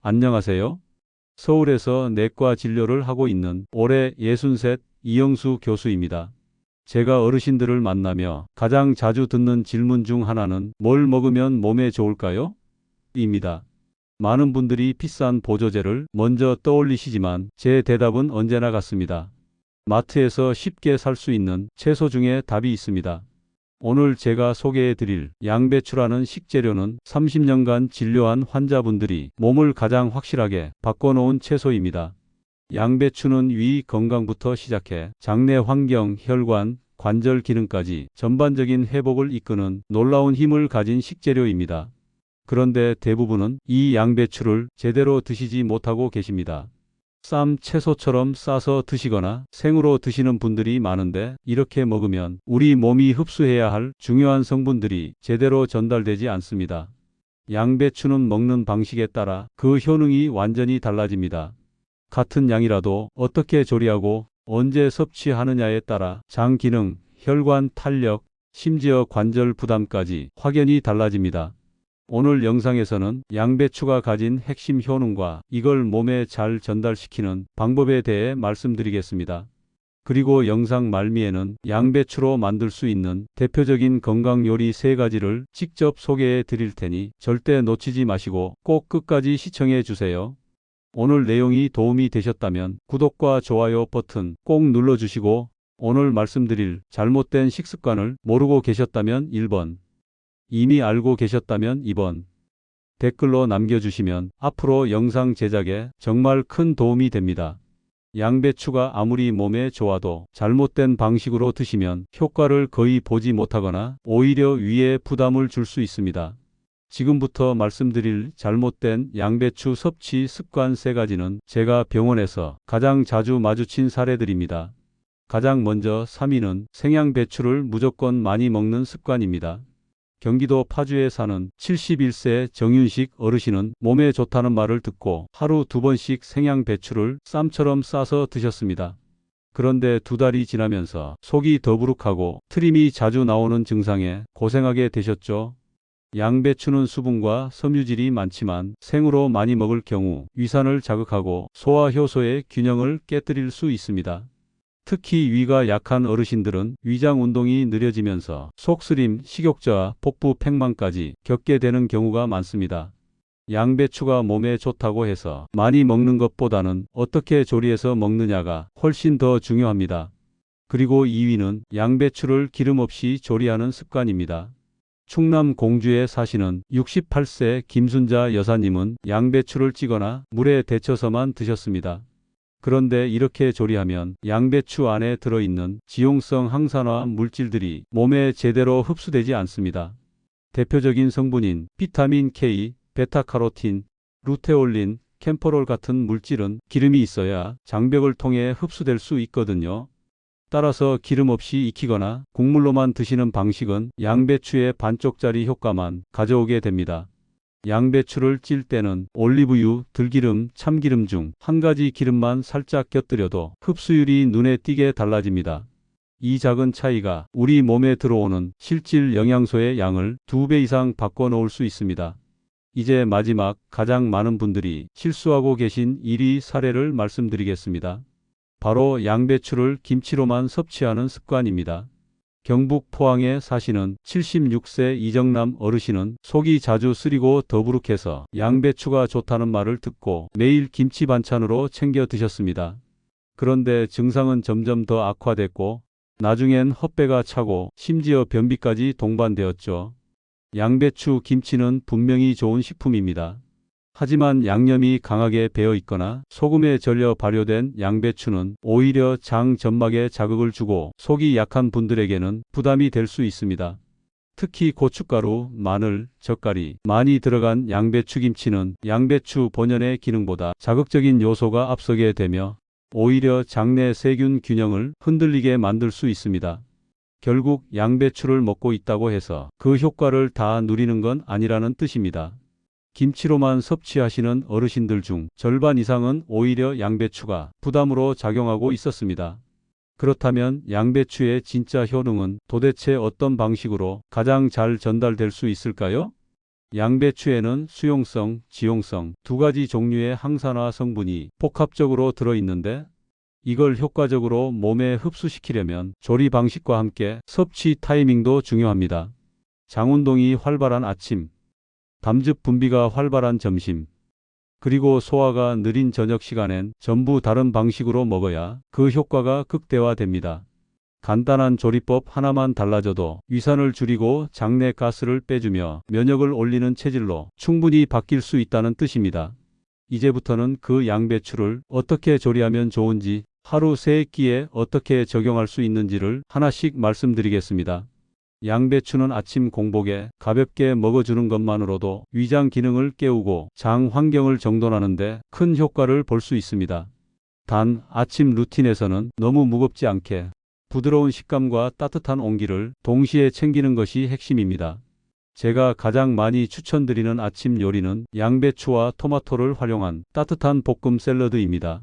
안녕하세요. 서울에서 내과 진료를 하고 있는 올해 63 이영수 교수입니다. 제가 어르신들을 만나며 가장 자주 듣는 질문 중 하나는 뭘 먹으면 몸에 좋을까요? 입니다. 많은 분들이 비싼 보조제를 먼저 떠올리시지만 제 대답은 언제나 같습니다. 마트에서 쉽게 살 수 있는 채소 중에 답이 있습니다. 오늘 제가 소개해 드릴 양배추라는 식재료는 30년간 진료한 환자분들이 몸을 가장 확실하게 바꿔놓은 채소입니다. 양배추는 위 건강부터 시작해 장내 환경, 혈관, 관절 기능까지 전반적인 회복을 이끄는 놀라운 힘을 가진 식재료입니다. 그런데 대부분은 이 양배추를 제대로 드시지 못하고 계십니다. 쌈, 채소처럼 싸서 드시거나 생으로 드시는 분들이 많은데 이렇게 먹으면 우리 몸이 흡수해야 할 중요한 성분들이 제대로 전달되지 않습니다. 양배추는 먹는 방식에 따라 그 효능이 완전히 달라집니다. 같은 양이라도 어떻게 조리하고 언제 섭취하느냐에 따라 장 기능, 혈관 탄력, 심지어 관절 부담까지 확연히 달라집니다. 오늘 영상에서는 양배추가 가진 핵심 효능과 이걸 몸에 잘 전달시키는 방법에 대해 말씀드리겠습니다. 그리고 영상 말미에는 양배추로 만들 수 있는 대표적인 건강 요리 3가지를 직접 소개해 드릴 테니 절대 놓치지 마시고 꼭 끝까지 시청해 주세요. 오늘 내용이 도움이 되셨다면 구독과 좋아요 버튼 꼭 눌러주시고 오늘 말씀드릴 잘못된 식습관을 모르고 계셨다면 1번, 이미 알고 계셨다면 2번 댓글로 남겨주시면 앞으로 영상 제작에 정말 큰 도움이 됩니다. 양배추가 아무리 몸에 좋아도 잘못된 방식으로 드시면 효과를 거의 보지 못하거나 오히려 위에 부담을 줄 수 있습니다. 지금부터 말씀드릴 잘못된 양배추 섭취 습관 3가지는 제가 병원에서 가장 자주 마주친 사례들입니다. 가장 먼저 3위는 생양배추를 무조건 많이 먹는 습관입니다. 경기도 파주에 사는 71세 정윤식 어르신은 몸에 좋다는 말을 듣고 하루 2번씩 생양배추를 쌈처럼 싸서 드셨습니다. 그런데 2달이 지나면서 속이 더부룩하고 트림이 자주 나오는 증상에 고생하게 되셨죠. 양배추는 수분과 섬유질이 많지만 생으로 많이 먹을 경우 위산을 자극하고 소화 효소의 균형을 깨뜨릴 수 있습니다. 특히 위가 약한 어르신들은 위장 운동이 느려지면서 속쓰림, 식욕저하, 복부 팽만까지 겪게 되는 경우가 많습니다. 양배추가 몸에 좋다고 해서 많이 먹는 것보다는 어떻게 조리해서 먹느냐가 훨씬 더 중요합니다. 그리고 2위는 양배추를 기름 없이 조리하는 습관입니다. 충남 공주에 사시는 68세 김순자 여사님은 양배추를 찌거나 물에 데쳐서만 드셨습니다. 그런데 이렇게 조리하면 양배추 안에 들어있는 지용성 항산화 물질들이 몸에 제대로 흡수되지 않습니다. 대표적인 성분인 비타민 K, 베타카로틴, 루테올린, 캠퍼롤 같은 물질은 기름이 있어야 장벽을 통해 흡수될 수 있거든요. 따라서 기름 없이 익히거나 국물로만 드시는 방식은 양배추의 반쪽짜리 효과만 가져오게 됩니다. 양배추를 찔 때는 올리브유, 들기름, 참기름 중 한 가지 기름만 살짝 곁들여도 흡수율이 눈에 띄게 달라집니다. 이 작은 차이가 우리 몸에 들어오는 실질 영양소의 양을 2배 이상 바꿔놓을 수 있습니다. 이제 마지막 가장 많은 분들이 실수하고 계신 1위 사례를 말씀드리겠습니다. 바로 양배추를 김치로만 섭취하는 습관입니다. 경북 포항에 사시는 76세 이정남 어르신은 속이 자주 쓰리고 더부룩해서 양배추가 좋다는 말을 듣고 매일 김치 반찬으로 챙겨 드셨습니다. 그런데 증상은 점점 더 악화됐고 나중엔 헛배가 차고 심지어 변비까지 동반되었죠. 양배추 김치는 분명히 좋은 식품입니다. 하지만 양념이 강하게 배어 있거나 소금에 절여 발효된 양배추는 오히려 장 점막에 자극을 주고 속이 약한 분들에게는 부담이 될 수 있습니다. 특히 고춧가루, 마늘, 젓갈이 많이 들어간 양배추김치는 양배추 본연의 기능보다 자극적인 요소가 앞서게 되며 오히려 장내 세균 균형을 흔들리게 만들 수 있습니다. 결국 양배추를 먹고 있다고 해서 그 효과를 다 누리는 건 아니라는 뜻입니다. 김치로만 섭취하시는 어르신들 중 절반 이상은 오히려 양배추가 부담으로 작용하고 있었습니다. 그렇다면 양배추의 진짜 효능은 도대체 어떤 방식으로 가장 잘 전달될 수 있을까요? 양배추에는 수용성, 지용성 두 가지 종류의 항산화 성분이 복합적으로 들어있는데 이걸 효과적으로 몸에 흡수시키려면 조리 방식과 함께 섭취 타이밍도 중요합니다. 장운동이 활발한 아침, 담즙 분비가 활발한 점심, 그리고 소화가 느린 저녁 시간엔 전부 다른 방식으로 먹어야 그 효과가 극대화됩니다. 간단한 조리법 하나만 달라져도 위산을 줄이고 장내 가스를 빼주며 면역을 올리는 체질로 충분히 바뀔 수 있다는 뜻입니다. 이제부터는 그 양배추를 어떻게 조리하면 좋은지, 하루 3끼에 어떻게 적용할 수 있는지를 하나씩 말씀드리겠습니다. 양배추는 아침 공복에 가볍게 먹어주는 것만으로도 위장 기능을 깨우고 장 환경을 정돈하는데 큰 효과를 볼 수 있습니다. 단, 아침 루틴에서는 너무 무겁지 않게 부드러운 식감과 따뜻한 온기를 동시에 챙기는 것이 핵심입니다. 제가 가장 많이 추천드리는 아침 요리는 양배추와 토마토를 활용한 따뜻한 볶음 샐러드입니다.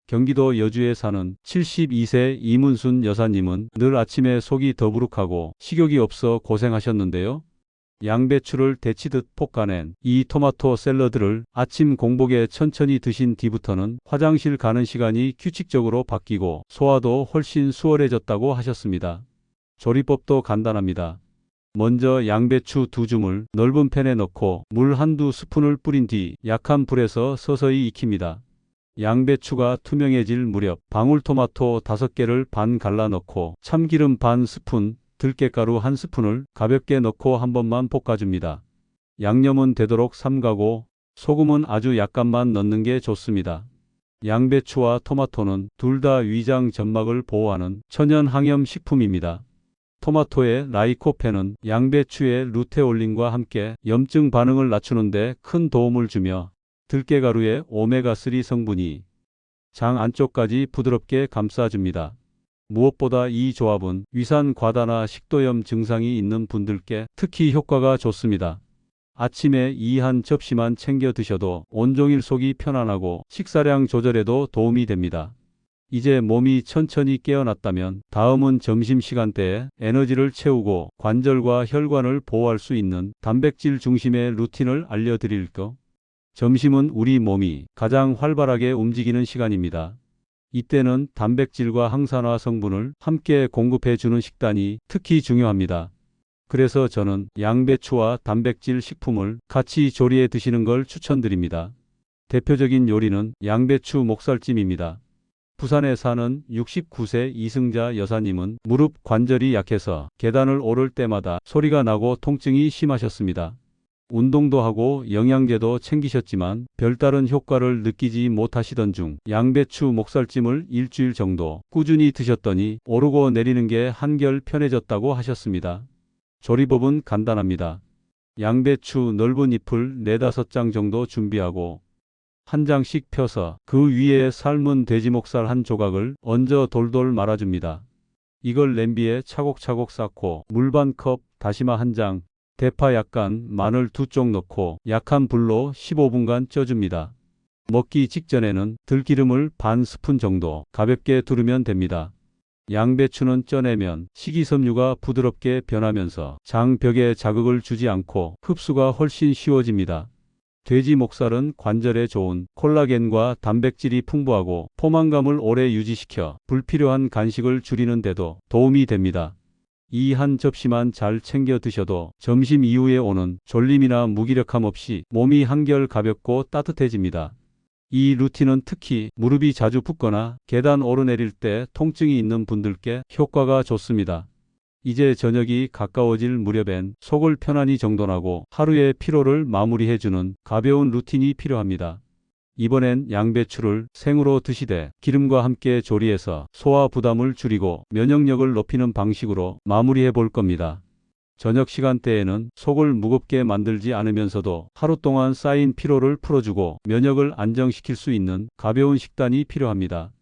경기도 여주에 사는 72세 이문순 여사님은 늘 아침에 속이 더부룩하고 식욕이 없어 고생하셨는데요. 양배추를 데치듯 볶아낸 이 토마토 샐러드를 아침 공복에 천천히 드신 뒤부터는 화장실 가는 시간이 규칙적으로 바뀌고 소화도 훨씬 수월해졌다고 하셨습니다. 조리법도 간단합니다. 먼저 양배추 2줌을 넓은 팬에 넣고 물 한두 스푼을 뿌린 뒤 약한 불에서 서서히 익힙니다. 양배추가 투명해질 무렵 방울토마토 5개를 반 갈라 넣고 참기름 반 스푼, 들깨가루 1스푼을 가볍게 넣고 한 번만 볶아줍니다. 양념은 되도록 삼가고 소금은 아주 약간만 넣는 게 좋습니다. 양배추와 토마토는 둘 다 위장 점막을 보호하는 천연 항염 식품입니다. 토마토의 라이코펜은 양배추의 루테올린과 함께 염증 반응을 낮추는 데 큰 도움을 주며 들깨가루의 오메가3 성분이 장 안쪽까지 부드럽게 감싸줍니다. 무엇보다 이 조합은 위산 과다나 식도염 증상이 있는 분들께 특히 효과가 좋습니다. 아침에 이 한 접시만 챙겨 드셔도 온종일 속이 편안하고 식사량 조절에도 도움이 됩니다. 이제 몸이 천천히 깨어났다면 다음은 점심시간대에 에너지를 채우고 관절과 혈관을 보호할 수 있는 단백질 중심의 루틴을 알려드릴게요. 점심은 우리 몸이 가장 활발하게 움직이는 시간입니다. 이때는 단백질과 항산화 성분을 함께 공급해주는 식단이 특히 중요합니다. 그래서 저는 양배추와 단백질 식품을 같이 조리해 드시는 걸 추천드립니다. 대표적인 요리는 양배추 목살찜입니다. 부산에 사는 69세 이승자 여사님은 무릎 관절이 약해서 계단을 오를 때마다 소리가 나고 통증이 심하셨습니다. 운동도 하고 영양제도 챙기셨지만 별다른 효과를 느끼지 못하시던 중 양배추 목살찜을 일주일 정도 꾸준히 드셨더니 오르고 내리는 게 한결 편해졌다고 하셨습니다. 조리법은 간단합니다. 양배추 넓은 잎을 4-5장 정도 준비하고 한 장씩 펴서 그 위에 삶은 돼지목살 한 조각을 얹어 돌돌 말아줍니다. 이걸 냄비에 차곡차곡 쌓고 물 반 컵, 다시마 1장, 대파 약간, 마늘 2쪽 넣고 약한 불로 15분간 쪄줍니다. 먹기 직전에는 들기름을 반 스푼 정도 가볍게 두르면 됩니다. 양배추는 쪄내면 식이섬유가 부드럽게 변하면서 장벽에 자극을 주지 않고 흡수가 훨씬 쉬워집니다. 돼지 목살은 관절에 좋은 콜라겐과 단백질이 풍부하고 포만감을 오래 유지시켜 불필요한 간식을 줄이는 데도 도움이 됩니다. 이 한 접시만 잘 챙겨 드셔도 점심 이후에 오는 졸림이나 무기력함 없이 몸이 한결 가볍고 따뜻해집니다. 이 루틴은 특히 무릎이 자주 붓거나 계단 오르내릴 때 통증이 있는 분들께 효과가 좋습니다. 이제 저녁이 가까워질 무렵엔 속을 편안히 정돈하고 하루의 피로를 마무리해주는 가벼운 루틴이 필요합니다. 이번엔 양배추를 생으로 드시되 기름과 함께 조리해서 소화 부담을 줄이고 면역력을 높이는 방식으로 마무리해 볼 겁니다. 저녁 시간대에는 속을 무겁게 만들지 않으면서도 하루 동안 쌓인 피로를 풀어주고 면역을 안정시킬 수 있는 가벼운 식단이 필요합니다.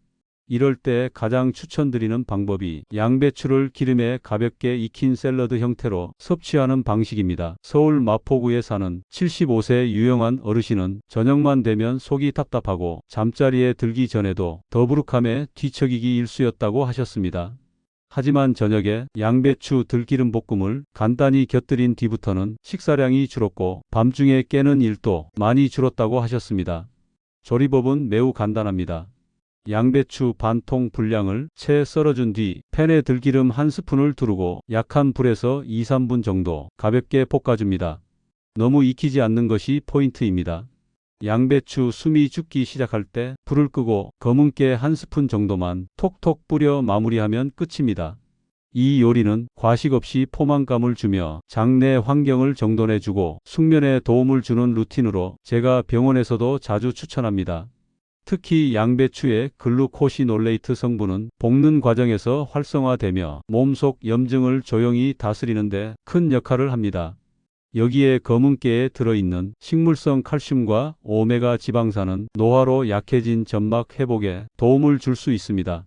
이럴 때 가장 추천드리는 방법이 양배추를 기름에 가볍게 익힌 샐러드 형태로 섭취하는 방식입니다. 서울 마포구에 사는 75세 유영한 어르신은 저녁만 되면 속이 답답하고 잠자리에 들기 전에도 더부룩함에 뒤척이기 일쑤였다고 하셨습니다. 하지만 저녁에 양배추 들기름 볶음을 간단히 곁들인 뒤부터는 식사량이 줄었고 밤중에 깨는 일도 많이 줄었다고 하셨습니다. 조리법은 매우 간단합니다. 양배추 반 통 분량을 채 썰어준 뒤 팬에 들기름 한 스푼을 두르고 약한 불에서 2~3분 정도 가볍게 볶아줍니다. 너무 익히지 않는 것이 포인트입니다. 양배추 숨이 죽기 시작할 때 불을 끄고 검은깨 한 스푼 정도만 톡톡 뿌려 마무리하면 끝입니다. 이 요리는 과식 없이 포만감을 주며 장내 환경을 정돈해주고 숙면에 도움을 주는 루틴으로 제가 병원에서도 자주 추천합니다. 특히 양배추의 글루코시놀레이트 성분은 볶는 과정에서 활성화되며 몸속 염증을 조용히 다스리는 데 큰 역할을 합니다. 여기에 검은깨에 들어있는 식물성 칼슘과 오메가 지방산은 노화로 약해진 점막 회복에 도움을 줄 수 있습니다.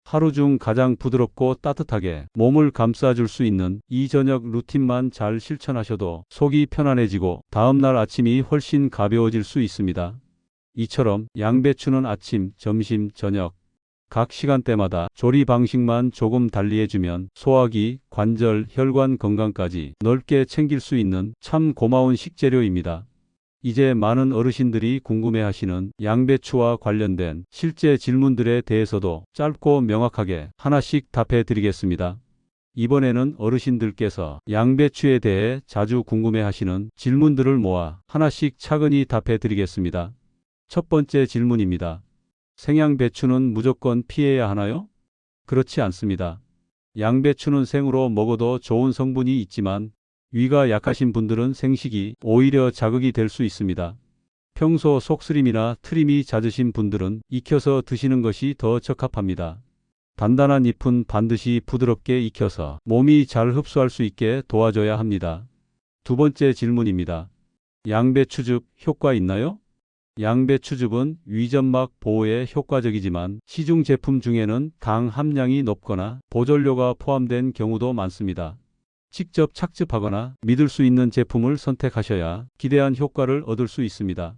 하루 중 가장 부드럽고 따뜻하게 몸을 감싸줄 수 있는 이 저녁 루틴만 잘 실천하셔도 속이 편안해지고 다음날 아침이 훨씬 가벼워질 수 있습니다. 이처럼 양배추는 아침, 점심, 저녁 각 시간대마다 조리 방식만 조금 달리해주면 소화기, 관절, 혈관 건강까지 넓게 챙길 수 있는 참 고마운 식재료입니다. 이제 많은 어르신들이 궁금해하시는 양배추와 관련된 실제 질문들에 대해서도 짧고 명확하게 하나씩 답해 드리겠습니다. 이번에는 어르신들께서 양배추에 대해 자주 궁금해하시는 질문들을 모아 하나씩 차근히 답해 드리겠습니다. 첫 번째 질문입니다. 생양배추는 무조건 피해야 하나요? 그렇지 않습니다. 양배추는 생으로 먹어도 좋은 성분이 있지만 위가 약하신 분들은 생식이 오히려 자극이 될 수 있습니다. 평소 속쓰림이나 트림이 잦으신 분들은 익혀서 드시는 것이 더 적합합니다. 단단한 잎은 반드시 부드럽게 익혀서 몸이 잘 흡수할 수 있게 도와줘야 합니다. 두 번째 질문입니다. 양배추즙 효과 있나요? 양배추즙은 위점막 보호에 효과적이지만 시중 제품 중에는 당 함량이 높거나 보존료가 포함된 경우도 많습니다. 직접 착즙하거나 믿을 수 있는 제품을 선택하셔야 기대한 효과를 얻을 수 있습니다.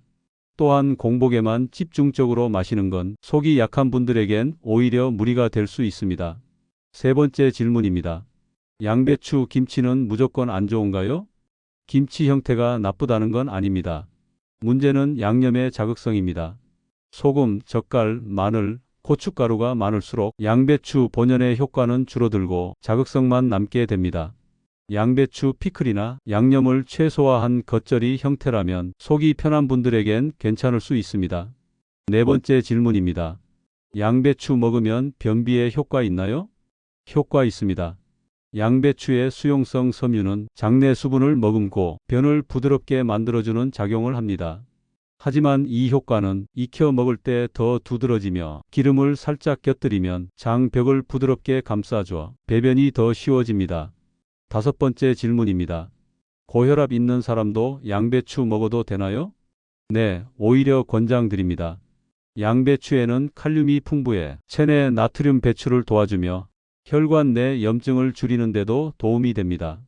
또한 공복에만 집중적으로 마시는 건 속이 약한 분들에겐 오히려 무리가 될 수 있습니다. 세 번째 질문입니다. 양배추 김치는 무조건 안 좋은가요? 김치 형태가 나쁘다는 건 아닙니다. 문제는 양념의 자극성입니다. 소금, 젓갈, 마늘, 고춧가루가 많을수록 양배추 본연의 효과는 줄어들고 자극성만 남게 됩니다. 양배추 피클이나 양념을 최소화한 겉절이 형태라면 속이 편한 분들에겐 괜찮을 수 있습니다. 네 번째 질문입니다. 양배추 먹으면 변비에 효과 있나요? 효과 있습니다. 양배추의 수용성 섬유는 장내 수분을 머금고 변을 부드럽게 만들어주는 작용을 합니다. 하지만 이 효과는 익혀 먹을 때 더 두드러지며 기름을 살짝 곁들이면 장벽을 부드럽게 감싸줘 배변이 더 쉬워집니다. 다섯 번째 질문입니다. 고혈압 있는 사람도 양배추 먹어도 되나요? 네, 오히려 권장드립니다. 양배추에는 칼륨이 풍부해 체내 나트륨 배출을 도와주며 혈관 내 염증을 줄이는 데도 도움이 됩니다.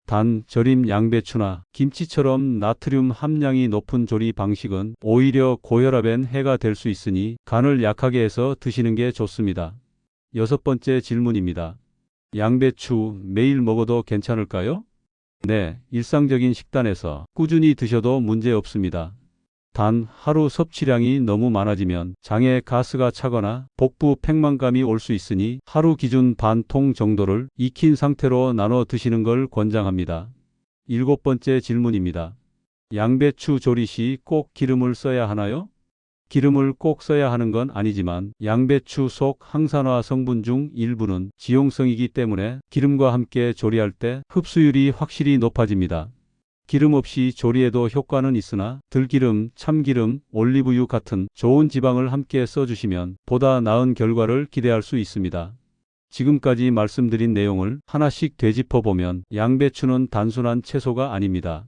단, 절임 양배추나 김치처럼 나트륨 함량이 높은 조리 방식은 오히려 고혈압엔 해가 될 수 있으니 간을 약하게 해서 드시는 게 좋습니다. 여섯 번째 질문입니다. 양배추 매일 먹어도 괜찮을까요? 네, 일상적인 식단에서 꾸준히 드셔도 문제 없습니다. 단, 하루 섭취량이 너무 많아지면 장에 가스가 차거나 복부 팽만감이 올 수 있으니 하루 기준 반 통 정도를 익힌 상태로 나눠 드시는 걸 권장합니다. 일곱 번째 질문입니다. 양배추 조리 시 꼭 기름을 써야 하나요? 기름을 꼭 써야 하는 건 아니지만 양배추 속 항산화 성분 중 일부는 지용성이기 때문에 기름과 함께 조리할 때 흡수율이 확실히 높아집니다. 기름 없이 조리해도 효과는 있으나 들기름, 참기름, 올리브유 같은 좋은 지방을 함께 써주시면 보다 나은 결과를 기대할 수 있습니다. 지금까지 말씀드린 내용을 하나씩 되짚어보면 양배추는 단순한 채소가 아닙니다.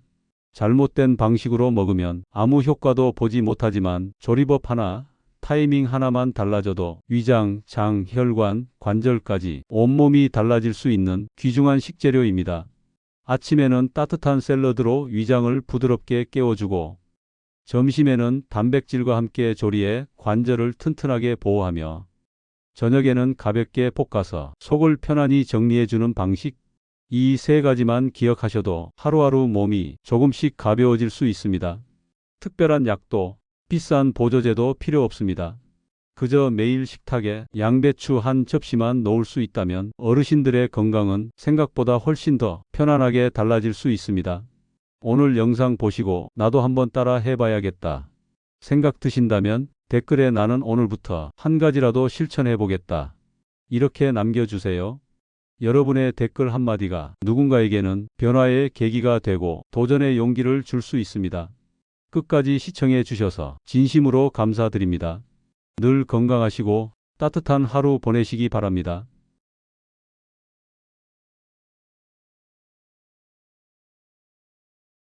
잘못된 방식으로 먹으면 아무 효과도 보지 못하지만 조리법 하나, 타이밍 하나만 달라져도 위장, 장, 혈관, 관절까지 온몸이 달라질 수 있는 귀중한 식재료입니다. 아침에는 따뜻한 샐러드로 위장을 부드럽게 깨워주고 점심에는 단백질과 함께 조리해 관절을 튼튼하게 보호하며 저녁에는 가볍게 볶아서 속을 편안히 정리해주는 방식. 이 세 가지만 기억하셔도 하루하루 몸이 조금씩 가벼워질 수 있습니다. 특별한 약도 비싼 보조제도 필요 없습니다. 그저 매일 식탁에 양배추 한 접시만 놓을 수 있다면 어르신들의 건강은 생각보다 훨씬 더 편안하게 달라질 수 있습니다. 오늘 영상 보시고 나도 한번 따라 해봐야겠다 생각 드신다면 댓글에 나는 오늘부터 한 가지라도 실천해 보겠다 이렇게 남겨주세요. 여러분의 댓글 한마디가 누군가에게는 변화의 계기가 되고 도전의 용기를 줄 수 있습니다. 끝까지 시청해 주셔서 진심으로 감사드립니다. 늘 건강하시고 따뜻한 하루 보내시기 바랍니다.